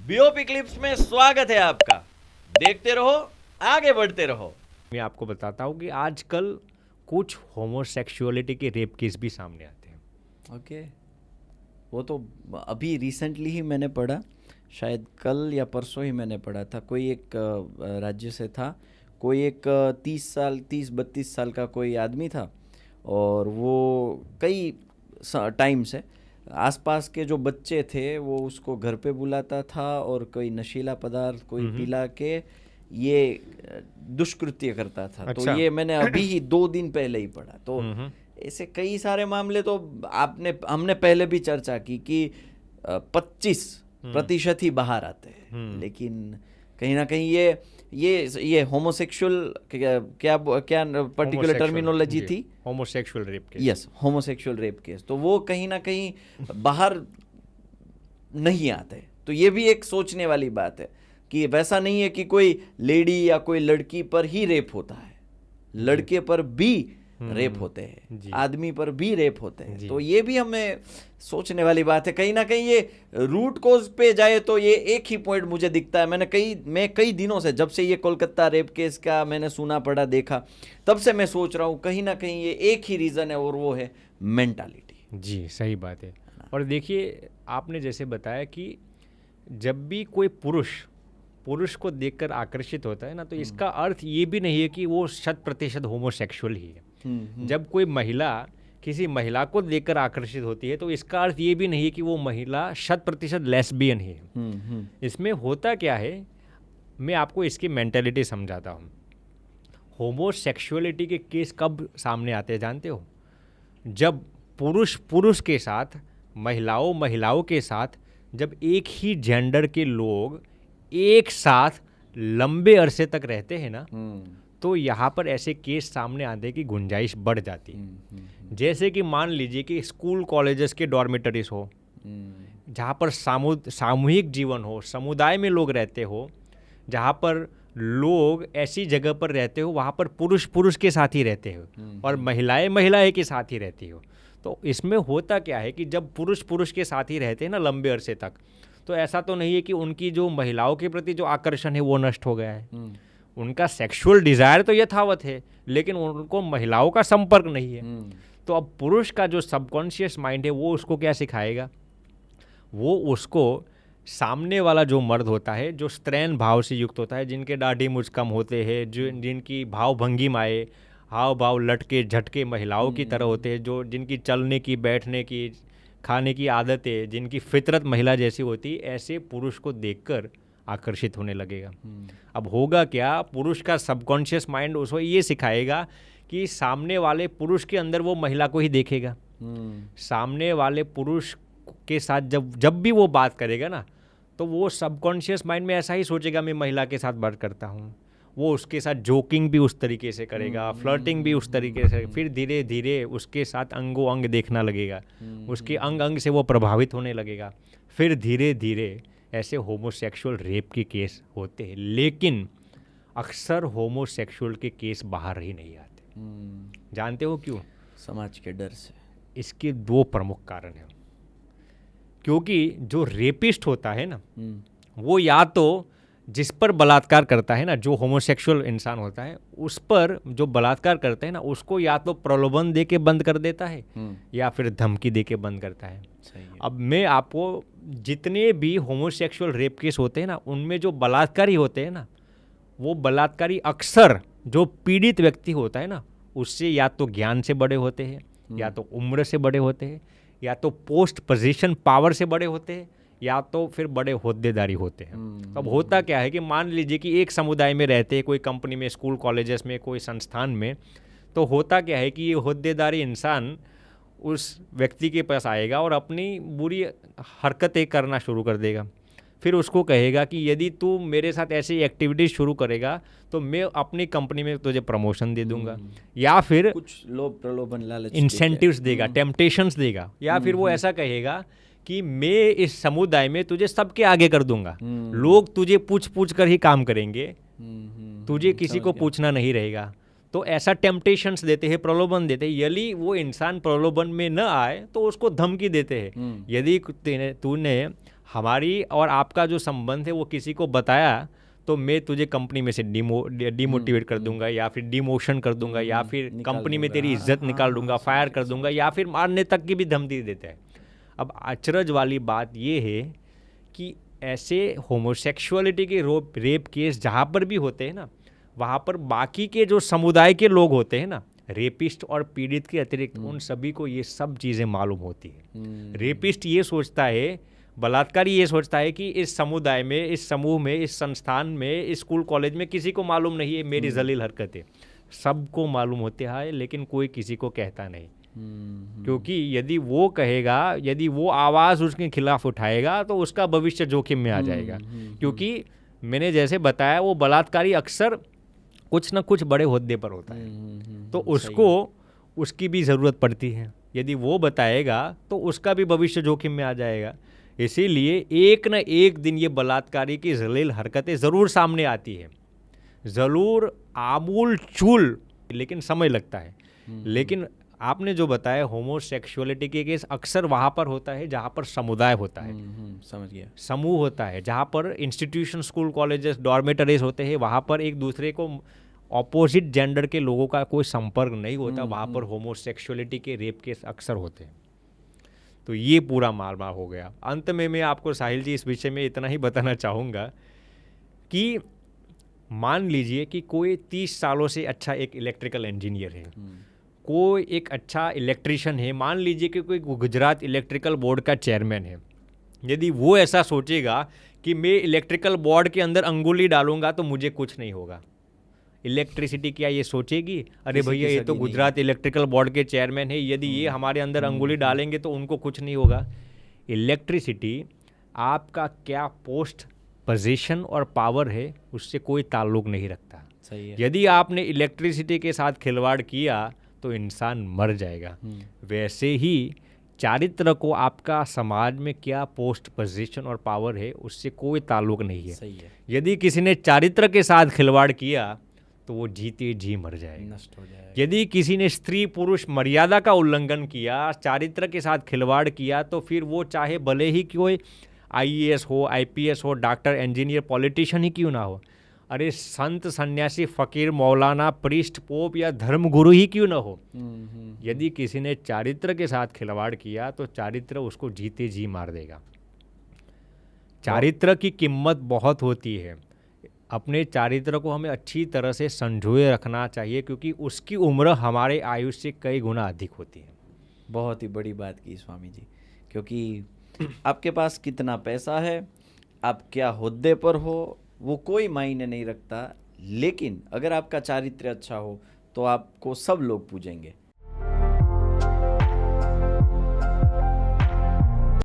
BOP clips में स्वागत है आपका। देखते रहो, आगे बढ़ते रहो। मैं आपको बताता हूँ कि आजकल कुछ होमोसेक्सुअलिटी के रेप केस भी सामने आते हैं। ओके, वो तो अभी रिसेंटली ही मैंने पढ़ा, शायद कल या परसों ही मैंने पढ़ा था। कोई एक राज्य से था, कोई एक 30-32 साल का कोई आदमी था और वो कई टाइम से आसपास के जो बच्चे थे वो उसको घर पे बुलाता था और कोई नशीला पदार्थ कोई पिला के ये दुष्कृत्य करता था। अच्छा। तो ये मैंने अभी ही 2 दिन पहले ही पढ़ा। तो ऐसे कई सारे मामले तो हमने पहले भी चर्चा की कि 25% ही बाहर आते हैं, लेकिन कहीं ना कहीं ये होमोसेक्सुअल क्या पर्टिकुलर टर्मिनोलॉजी थी? Homosexual rape case. Yes, homosexual rape case. तो वो कहीं ना कहीं बाहर नहीं आते। तो ये भी एक सोचने वाली बात है कि वैसा नहीं है कि कोई लेडी या कोई लड़की पर ही रेप होता है, लड़के पर भी रेप होते हैं, आदमी पर भी रेप होते हैं। तो ये भी हमें सोचने वाली बात है। कहीं ना कहीं ये रूट कोज पे जाए तो ये एक ही पॉइंट मुझे दिखता है। मैं कई दिनों से, जब से ये कोलकाता रेप केस का मैंने सुना पढ़ा देखा, तब से मैं सोच रहा हूँ कहीं ना कहीं ये एक ही रीज़न है और वो है मेंटालिटी। जी, सही बात है। और देखिए, आपने जैसे बताया कि जब भी कोई पुरुष को देखकर आकर्षित होता है ना, तो इसका अर्थ ये भी नहीं है कि वो 100% होमोसेक्सुअल ही है। जब कोई महिला किसी महिला को देखकर आकर्षित होती है तो इसका अर्थ ये भी नहीं है कि वो महिला 100% लेस्बियन ही है। इसमें होता क्या है, मैं आपको इसकी मेंटालिटी समझाता हूँ। होमोसेक्सुअलिटी के केस कब सामने आते हैं जानते हो? जब पुरुष के साथ, महिलाओं के साथ, जब एक ही जेंडर के लोग एक साथ लंबे अरसे तक रहते हैं ना, तो यहाँ पर ऐसे केस सामने आने की गुंजाइश बढ़ जाती है। जैसे कि मान लीजिए कि स्कूल कॉलेजेस के डॉर्मेटरीज हो, जहाँ पर सामूहिक जीवन हो, समुदाय में लोग रहते हो, जहाँ पर लोग ऐसी जगह पर रहते हो वहाँ पर पुरुष के साथ ही रहते हो और महिलाएं के साथ ही रहती हो। तो इसमें होता क्या है कि जब पुरुष के साथ ही रहते हैं ना लंबे अरसे तक, तो ऐसा तो नहीं है कि उनकी जो महिलाओं के प्रति जो आकर्षण है वो नष्ट हो गया है। उनका सेक्सुअल डिज़ायर तो यथावत है, लेकिन उनको महिलाओं का संपर्क नहीं है। तो अब पुरुष का जो सबकॉन्शियस माइंड है वो उसको क्या सिखाएगा? वो उसको सामने वाला जो मर्द होता है, जो स्त्रैण भाव से युक्त होता है, जिनके दाढ़ी मूंछ कम होते हैं, जिनकी भाव भंगिमाएँ, हाव भाव लटके झटके महिलाओं की तरह होते हैं, जिनकी चलने की, बैठने की, खाने की आदतें, जिनकी फितरत महिला जैसी होती, ऐसे पुरुष को देखकर आकर्षित होने लगेगा। अब होगा क्या, पुरुष का सबकॉन्शियस माइंड उसको ये सिखाएगा कि सामने वाले पुरुष के अंदर वो महिला को ही देखेगा। सामने वाले पुरुष के साथ जब भी वो बात करेगा ना, तो वो सबकॉन्शियस माइंड में ऐसा ही सोचेगा, मैं महिला के साथ बात करता हूँ। वो उसके साथ जोकिंग भी उस तरीके से करेगा, फ्लर्टिंग भी उस तरीके से, फिर धीरे धीरे उसके साथ अंगों अंग देखना लगेगा, उसके अंग अंग से वो प्रभावित होने लगेगा। फिर धीरे धीरे ऐसे होमोसेक्सुअल रेप के केस होते हैं, लेकिन अक्सर होमोसेक्सुअल के केस बाहर ही नहीं आते। जानते हो क्यों? समाज के डर से। इसके 2 प्रमुख कारण हैं। क्योंकि जो रेपिस्ट होता है ना, वो या तो जिस पर बलात्कार करता है ना, जो होमोसेक्सुअल इंसान होता है उस पर जो बलात्कार करता है ना, उसको या तो प्रलोभन दे के बंद कर देता है या फिर धमकी दे के बंद करता है। अब मैं आपको जितने भी होमोसेक्सुअल रेप केस होते हैं ना, उनमें जो बलात्कारी होते हैं ना, वो बलात्कारी अक्सर जो पीड़ित व्यक्ति होता है ना, उससे या तो ज्ञान से बड़े होते हैं, या तो उम्र से बड़े होते हैं, या तो पोस्ट पोजीशन पावर से बड़े होते हैं, या तो फिर बड़े होद्देदारी होते हैं। अब होता क्या है कि मान लीजिए कि एक समुदाय में रहते हैं, कोई कंपनी में, स्कूल कॉलेजेस में, कोई संस्थान में, तो होता क्या है कि ये होद्देदारी इंसान उस व्यक्ति के पास आएगा और अपनी बुरी हरकतें करना शुरू कर देगा। फिर उसको कहेगा कि यदि तू मेरे साथ ऐसी एक्टिविटीज शुरू करेगा तो मैं अपनी कंपनी में तुझे प्रमोशन दे दूंगा, या फिर कुछ लोग प्रलोभन लालच इंसेंटिव्स देगा, टेम्पटेशंस देगा, या फिर वो ऐसा कहेगा कि मैं इस समुदाय में तुझे सबके आगे कर दूंगा, लोग तुझे पूछ कर ही काम करेंगे, तुझे किसी को पूछना नहीं रहेगा। तो ऐसा टेम्पटेशंस देते हैं, प्रलोभन देते हैं। यदि वो इंसान प्रलोभन में न आए तो उसको धमकी देते हैं, यदि तूने हमारी और आपका जो संबंध है वो किसी को बताया तो मैं तुझे कंपनी में से डिमोटिवेट कर दूंगा, या फिर डिमोशन कर दूंगा, या फिर निकाल कंपनी में दूंगा। तेरी इज्जत हाँ, निकाल हाँ, दूंगा, हाँ, फायर समझ कर दूंगा, या फिर मारने तक की भी धमकी देता है। अब अचरज वाली बात ये है कि ऐसे होमोसेक्सुअलिटी के रेप केस जहाँ पर भी होते हैं ना, वहाँ पर बाकी के जो समुदाय के लोग होते हैं ना, रेपिस्ट और पीड़ित के अतिरिक्त उन सभी को ये सब चीज़ें मालूम होती है। रेपिस्ट ये सोचता है, बलात्कारी ये सोचता है कि इस समुदाय में, इस समूह में, इस संस्थान में, इस स्कूल कॉलेज में किसी को मालूम नहीं है मेरी जलील हरकतें। सबको मालूम होते हैं लेकिन कोई किसी को कहता नहीं, क्योंकि यदि वो कहेगा, यदि वो आवाज़ उसके खिलाफ उठाएगा तो उसका भविष्य जोखिम में आ जाएगा। क्योंकि मैंने जैसे बताया वो बलात्कारी अक्सर कुछ ना कुछ बड़े ओहदे पर होता है, तो उसको उसकी भी ज़रूरत पड़ती है। यदि वो बताएगा तो उसका भी भविष्य जोखिम में आ जाएगा। इसीलिए एक न एक दिन ये बलात्कारी की जलील हरकतें ज़रूर सामने आती है, ज़रूर आमूल चूल, लेकिन समय लगता है। लेकिन आपने जो बताया होमोसेक्सुअलिटी के केस अक्सर वहाँ पर होता है जहाँ पर समुदाय होता है, समझ गया, समूह होता है, जहाँ पर इंस्टीट्यूशन, स्कूल, कॉलेजेस, डॉर्मेटरीज होते हैं, वहाँ पर एक दूसरे को ऑपोजिट जेंडर के लोगों का कोई संपर्क नहीं होता, वहाँ पर होमोसेक्सुअलिटी के रेप केस अक्सर होते हैं। तो ये पूरा मामला हो गया। अंत में मैं आपको साहिल जी इस विषय में इतना ही बताना चाहूँगा कि मान लीजिए कि कोई 30 सालों से अच्छा एक इलेक्ट्रिकल इंजीनियर है, कोई एक अच्छा इलेक्ट्रिशियन है, मान लीजिए कि कोई गुजरात इलेक्ट्रिकल बोर्ड का चेयरमैन है। यदि वो ऐसा सोचेगा कि मैं इलेक्ट्रिकल बोर्ड के अंदर अंगुली डालूंगा तो मुझे कुछ नहीं होगा, इलेक्ट्रिसिटी क्या ये सोचेगी अरे भैया ये तो गुजरात इलेक्ट्रिकल बोर्ड के चेयरमैन है, यदि ये हमारे अंदर अंगुली डालेंगे तो उनको कुछ नहीं होगा। इलेक्ट्रिसिटी आपका क्या पोस्ट, पोजीशन और पावर है उससे कोई ताल्लुक नहीं रखता। सही है। यदि आपने इलेक्ट्रिसिटी के साथ खिलवाड़ किया तो इंसान मर जाएगा। वैसे ही चारित्र को आपका समाज में क्या पोस्ट, पोजीशन और पावर है उससे कोई ताल्लुक नहीं है। सही है। यदि किसी ने चारित्र के साथ खिलवाड़ किया तो वो जीते जी मर जाएगा, नष्ट हो जाएगा। यदि किसी ने स्त्री पुरुष मर्यादा का उल्लंघन किया, चारित्र के साथ खिलवाड़ किया, तो फिर वो चाहे भले ही कोई IAS हो, IPS हो, डॉक्टर, इंजीनियर, पॉलिटिशियन ही क्यों ना हो, अरे संत, सन्यासी, फकीर, मौलाना, प्रीस्ट, पोप या धर्मगुरु ही क्यों ना हो, यदि किसी ने चारित्र के साथ खिलवाड़ किया तो चारित्र उसको जीते जी मार देगा। चारित्र की कीमत बहुत होती है। अपने चारित्र को हमें अच्छी तरह से संजोए रखना चाहिए, क्योंकि उसकी उम्र हमारे आयुष से कई गुना अधिक होती है। बहुत ही बड़ी बात की स्वामी जी, क्योंकि आपके पास कितना पैसा है, आप क्या हुद्दे पर हो, वो कोई मायने नहीं रखता, लेकिन अगर आपका चारित्र्य अच्छा हो तो आपको सब लोग पूजेंगे।